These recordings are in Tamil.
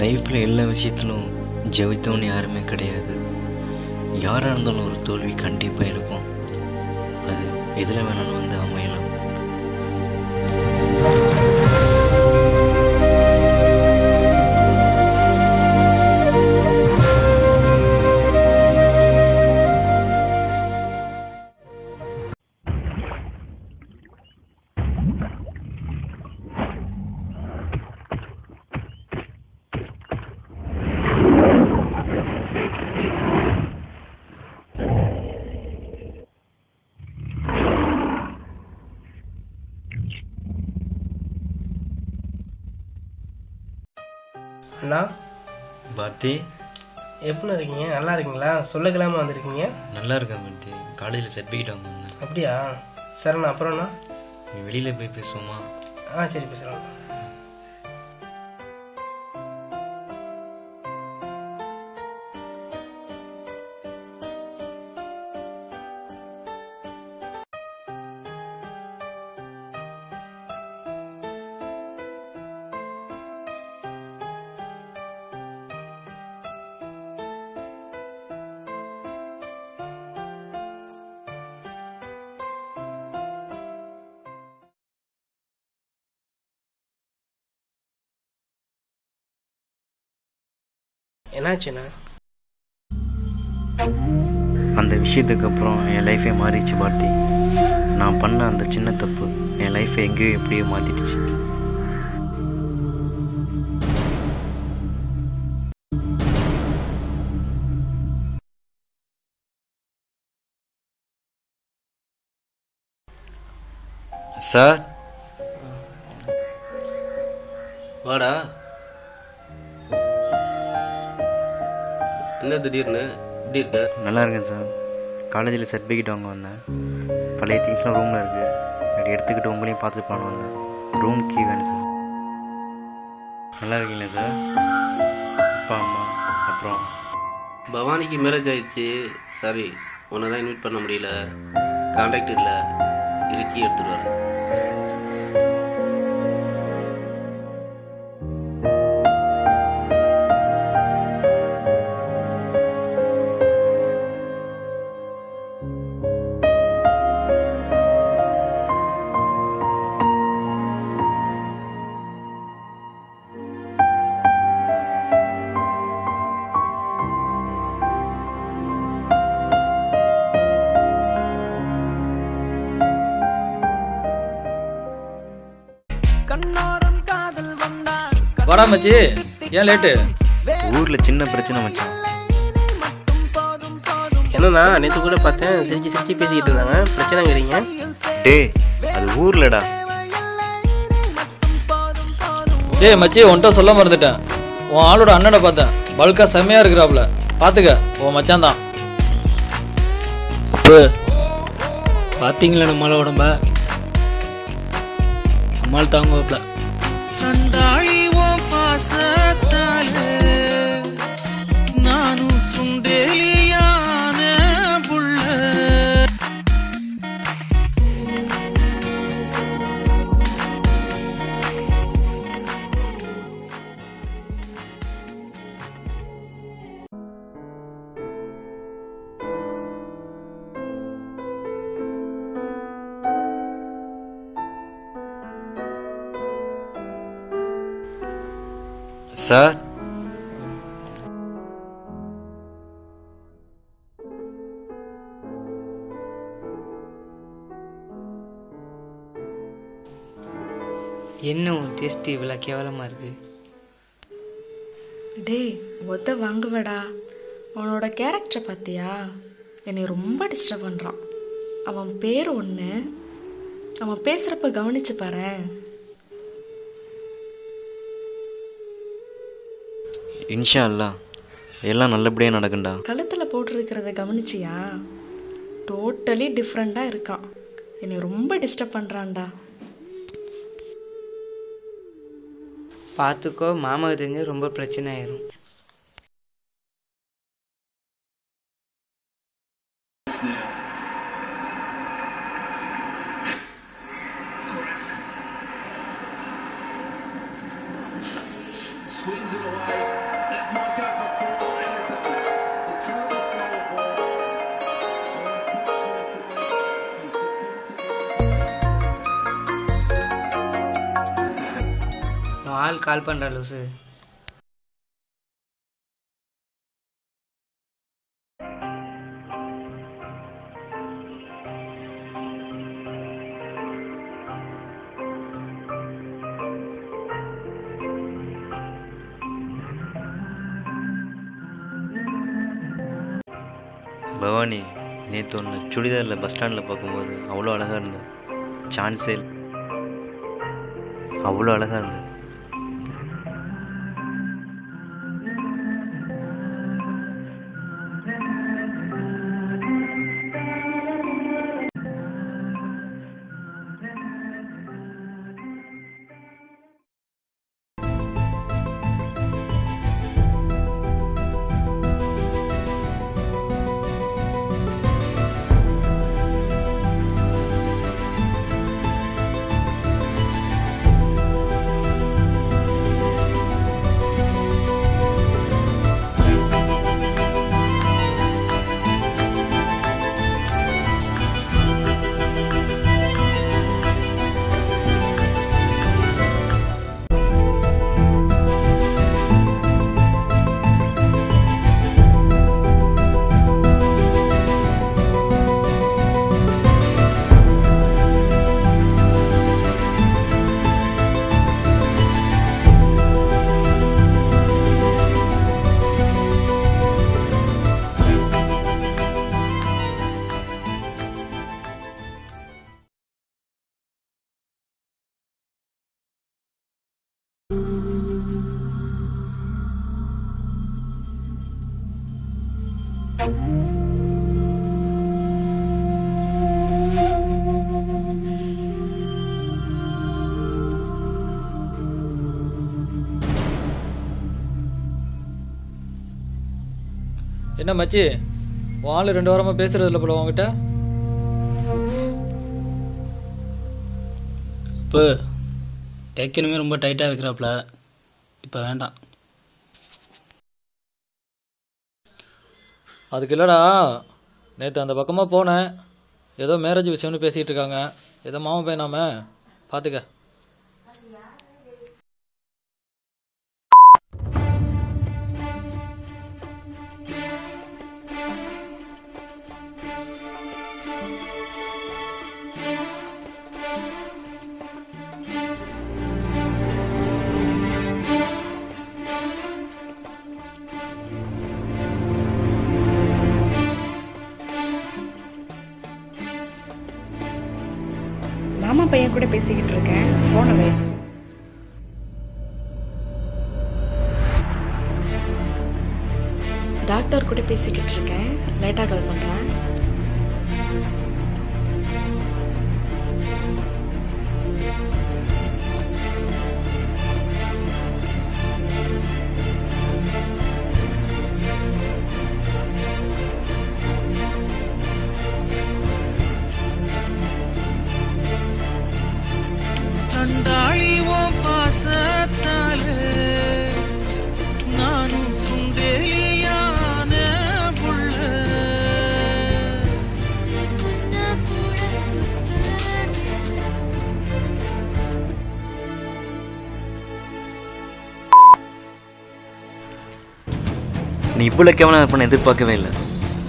லைஃப்பில் எல்லா விஷயத்திலும் ஜெயித்தவன் யாருமே கிடையாது. யாராக இருந்தாலும் ஒரு தோல்வி கண்டிப்பாக இருக்கும். அது எதில் வேணாலும் வந்து அமையலாம். அண்ணா, பாரதி எப்படி இருக்கீங்க? நல்லா இருக்கீங்களா? சொல்லக்கலாமா வந்திருக்கீங்க? நல்லா இருக்கேன் பாரதி. காலேஜில் சர்டிஃபிகேட் வாங்க வந்தேன். அப்படியா? சரிண்ணா. அப்புறம்ண்ணா? நீ வெளியில் போய் பேசுவோமா? சரி, பேசுகிறோம். என்னாச்சுண்ணா? அந்த விஷயத்துக்கு அப்புறம் என் லைஃபே மாறிடுச்சு பாரதி. நான் பண்ண அந்த சின்ன தப்பு என் லைஃப்பை எங்கேயோ எப்படியோ மாற்றிடுச்சு. சார், வாடா. என்ன திடீர்னு இப்படி இருக்க? நல்லா இருக்கேன் சார். காலேஜில் சர்டிஃபிகேட் வாங்க வந்தேன். பழைய திங்ஸ்லாம் ரூமில் இருக்குது. அப்படி எடுத்துக்கிட்டு உங்களையும் பார்த்துப்பான்னு வந்தேன். ரூம் கீ வேணும் சார். நல்லா இருக்கீங்களா சார்? அப்பா அம்மா அப்புறம் பவானிக்கு மேரேஜ் ஆயிடுச்சு. சாரி, உன்னை தான் இன்வைட் பண்ண முடியல. கான்டாக்ட் இல்லை. இருக்கி எடுத்துட்டு வரேன். வாடா மச்சி, ஏன் லேட்டு? ஊரில் சின்ன பிரச்சனை மச்சான். என்னண்ணா, நேற்று கூட பார்த்தேன், சிரிச்சு சிரிச்சு பேசிக்கிட்டு இருந்தாங்க. பிரச்சனைங்கிறீங்க? டேய், அது ஊர்லடா. டேய் மச்சி, உன்கிட்ட சொல்ல மறந்துட்டேன். உன் ஆளோட அண்ணனை பார்த்தேன். பல்கா செம்மையா இருக்கிறாப்புல. பார்த்துக்க, உன் மச்சான் தான். அப்போ பார்த்தீங்களா நம்மள உடம்ப? நம்மால் தாங்குவாப்ல. சண்டாளி ஓ பாசத்தால நானும் சுண்டேலியான புள்ள. சார், என்ன உன் டேஸ்ட் இவ்வளோ கேவலமாக இருக்கு? டேய், ஒத்த வாங்குவடா. அவனோட கேரக்டரை பார்த்தியா? என்னை ரொம்ப டிஸ்டர்ப் பண்ணுறான். அவன் பேர் ஒன்று, அவன் பேசுகிறப்ப கவனிச்சு பாரு. இன்ஷா அல்லாஹ் எல்லாம் நல்லபடியாக நடக்கும்டா. கழுத்தில் போட்டிருக்கிறத கவனிச்சியா? டோட்டலி டிஃப்ரெண்ட்டாக இருக்கான். என்னை ரொம்ப டிஸ்டர்ப் பண்ணுறான்டா. பார்த்துக்கோ, மாமாவுக்கு தெரிஞ்சு ரொம்ப பிரச்சனை ஆயிரும். உன் ஆள் கால் பண்ணுற லூசு. பவானி, நேற்று ஒன்று சுடிதாரில் பஸ் ஸ்டாண்டில் பார்க்கும்போது அவ்வளோ அழகாக இருந்தது. சான்ஸே இல்லை, அவ்வளோ அழகாக இருந்தது. என்ன மச்சி, உன் ஆள் 2 வாரமாக பேசுறது இல்லை போல உங்ககிட்ட? இப்போ ஏற்கனவே ரொம்ப டைட்டாக இருக்கிறாப்புல, இப்போ வேண்டாம். அதுக்கு இல்லைடா, நேற்று அந்த பக்கமாக போனேன், ஏதோ மேரேஜ் விஷயம்னு பேசிகிட்டு இருக்காங்க. ஏதோ மாமா பையனாம, பார்த்துக்க. மாமா பையன் கூட பேசிக்கிட்டு இருக்கேன், ஃபோனை வை. டாக்டர் கூட பேசிக்கிட்டு இருக்கேன், லேட்டாக கால் பண்ணுறேன். சண்டாளி ஓ பாசத்தால நானும் சுண்டேலியான புள்ள. நீ இவ்வளோ கேவலம் இருப்பான்னு எதிர்பார்க்கவே இல்லை.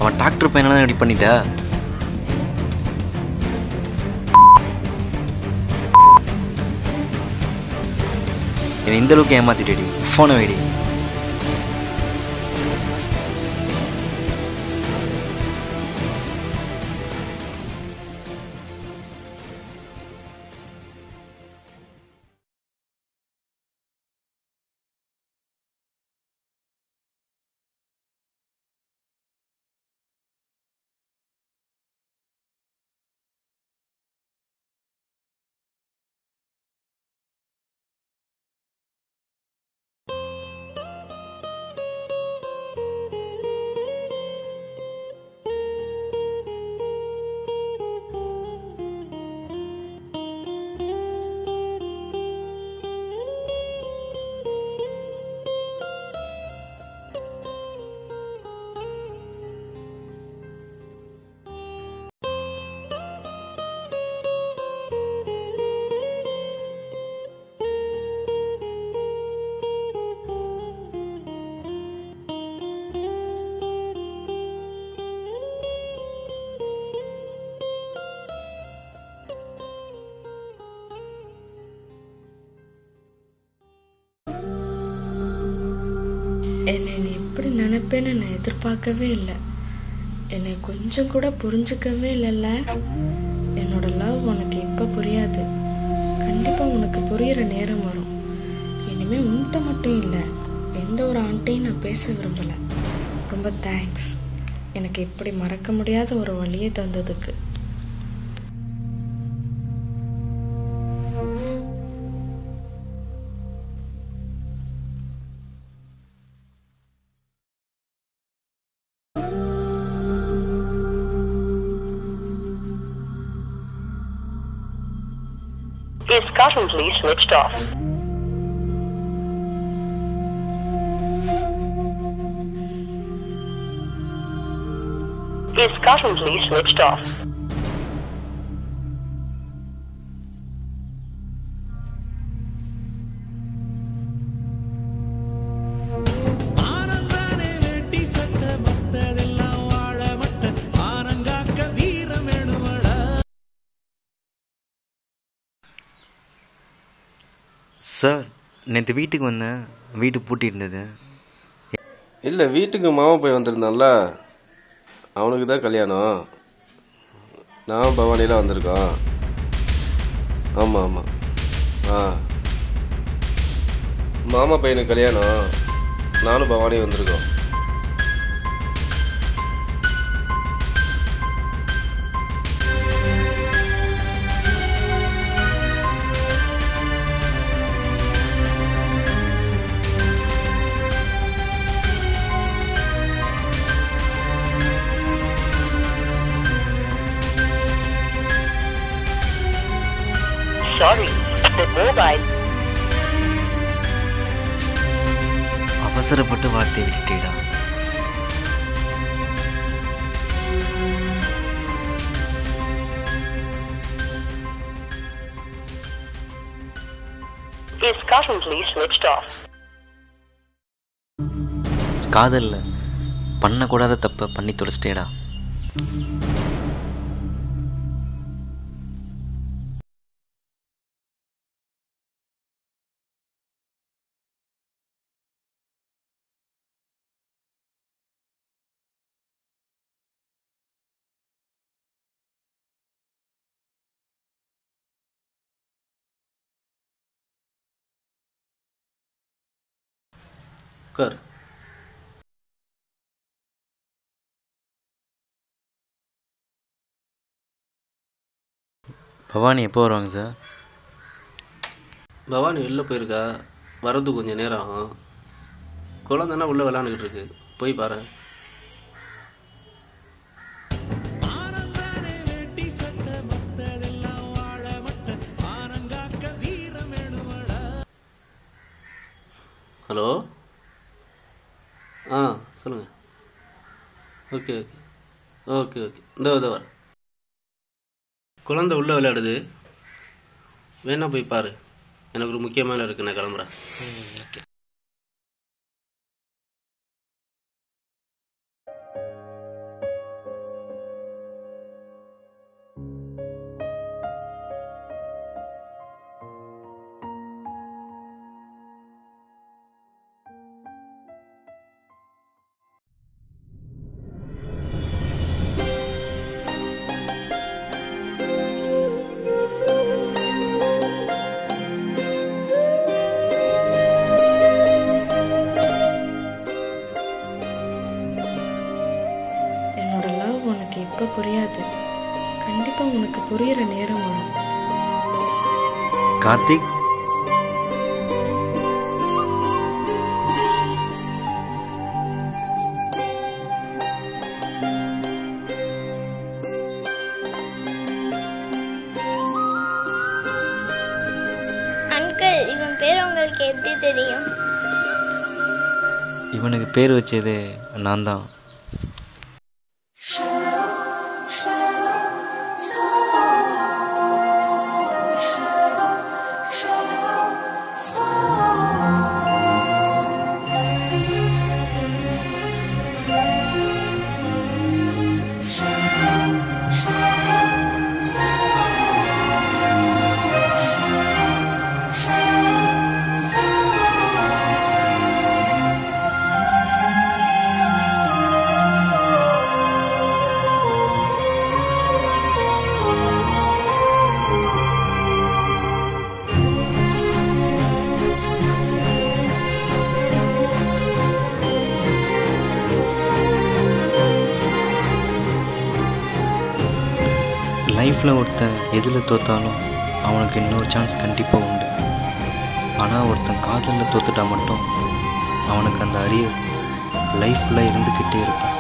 அவன் டாக்டர் பையனால ரெடி பண்ணிட்டா. என்னை இந்த அளவுக்கு ஏமாத்திட்டேடி. ஃபோனை வைடி. என்னை நீ எப்படி நினைப்பேன்னு நான் எதிர்பார்க்கவே இல்லை. என்னை கொஞ்சம் கூட புரிஞ்சுக்கவே இல்லைல்ல. என்னோட லவ் உனக்கு இப்போ புரியாது. கண்டிப்பாக உனக்கு புரிகிற நேரம் வரும். இனிமேல் உன்கிட்ட மட்டும் இல்லை, எந்த ஒரு ஆண்டையும் நான் பேச விரும்பலை. ரொம்ப தேங்க்ஸ் எனக்கு இப்படி மறக்க முடியாத ஒரு வழியை தந்ததுக்கு. Is currently switched off. Is currently switched off. ஆனந்தானே வேட்டி சட்டை மத்ததெல்லாம் வாழ மட்ட ஆனங்காக்க வீரம் வேணுமடா. சார், நேற்று வீட்டுக்கு வந்தேன், வீடு பூட்டி இருந்தது. இல்லை, வீட்டுக்கு மாமா போய் வந்திருந்தான்ல, அவனுக்கு தான் கல்யாணம். நான் பவானியில் வந்திருக்கோம். ஆமாம் ஆமாம். மாமா பையனுக்கு கல்யாணம், நானும் பவானி வந்திருக்கோம். Sorry, the mobile. அவசரப்பட்டு வார்த்தை விட்டுட்டேடா. Is currently switched off. காதல்ல பண்ணக்கூடாத தப்பை பண்ணி தொலைச்சிட்டேடா. உட்கார். பவானி எப்போ வருவாங்க சார்? பவானி வெளில போயிருக்கா, வர்றது கொஞ்சம் நேரம் ஆகும். குழந்தைன்னா உள்ளே விளாண்டுக்கிட்டு இருக்கு, போய் பாரு. ஆனந்தானே வேட்டி சட்டை மத்ததெல்லாம் வாழ மட்ட ஆனங்காக்க வீரம் வேணுமடா. ஹலோ, சொல்லுங்கள். ஓகே ஓகே ஓகே ஓகே, இந்த வர. குழந்தை உள்ளே விளையாடுது, வேணா போய் பாரு. எனக்கு ஒரு முக்கியமான இருக்கு, நான் கிளம்புறேன். ஓகே. இப்போ புரியாது. கண்டிப்பா உனக்கு புரியுற நேரம் வரும். கார்த்திக், அங்கிள், இவன் பேர் உங்களுக்கு எப்படி தெரியும்? இவனுக்கு பேர் வச்சது நான் தான். லைஃப்பில் ஒருத்தன் எதில் தோற்றாலும் அவனுக்கு இன்னொரு சான்ஸ் கண்டிப்பாக உண்டு. ஆனால் ஒருத்தன் காதலில் தோத்துட்டா மட்டும் அவனுக்கு அந்த அரியர் லைஃப்பில் இருந்துக்கிட்டே இருப்பான்.